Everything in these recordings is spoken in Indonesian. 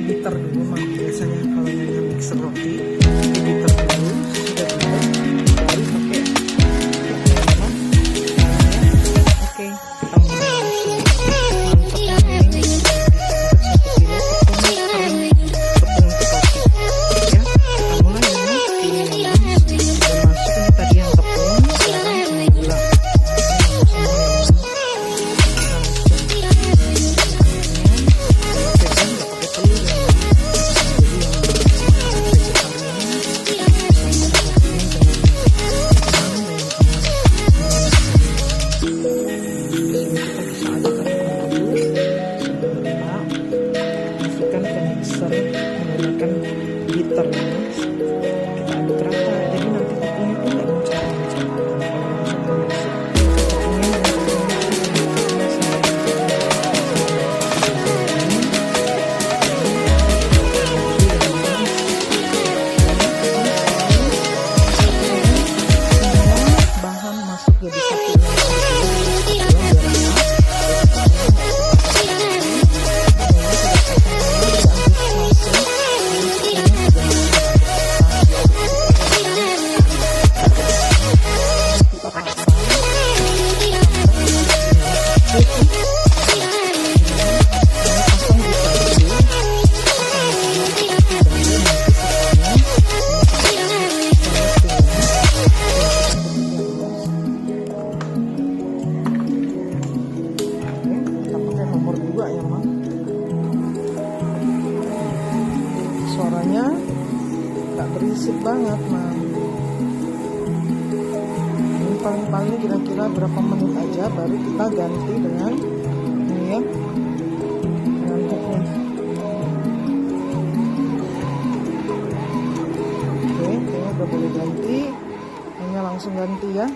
diter dulu mah. Biasanya kalau Nyonya mixer roti di diter dulu, sudah diter baru pakai oke, kita mulai langsung. Mantepnya ini untuk 1 kilo tepung kering, tepung untuk roti ya. Kita mulai ini udah masuk ini tadi yang tepung, garam sama gula. Menggunakan liter, kita aduk rata, jadi nanti tepung itu nggak mencari-cari. Bahan masuk jadi satu. Suaranya nggak berisik banget, nah. Ini paling-paling kira-kira berapa menit aja, baru kita ganti dengan ini ya, dengan hooknya. Oke, kayaknya udah boleh ganti. Hanya langsung ganti ya.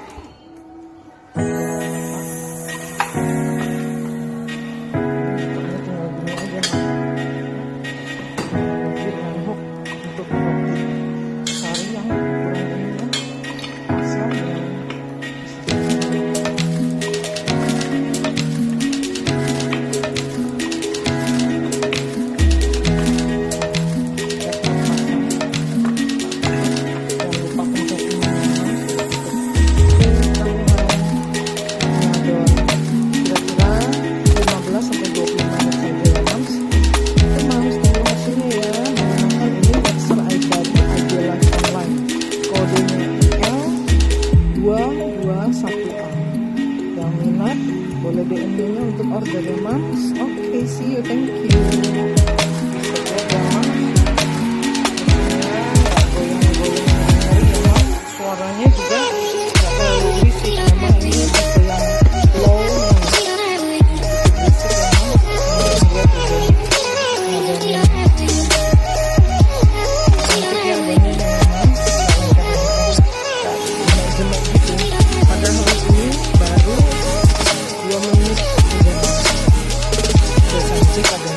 Yang minat boleh DM-nya untuk order ya mas. Oke, see you, thank you. Suaranya juga nggak terlalu berisik, memang ini tipe yang low padahal ini baru 2 menit udah cantik ada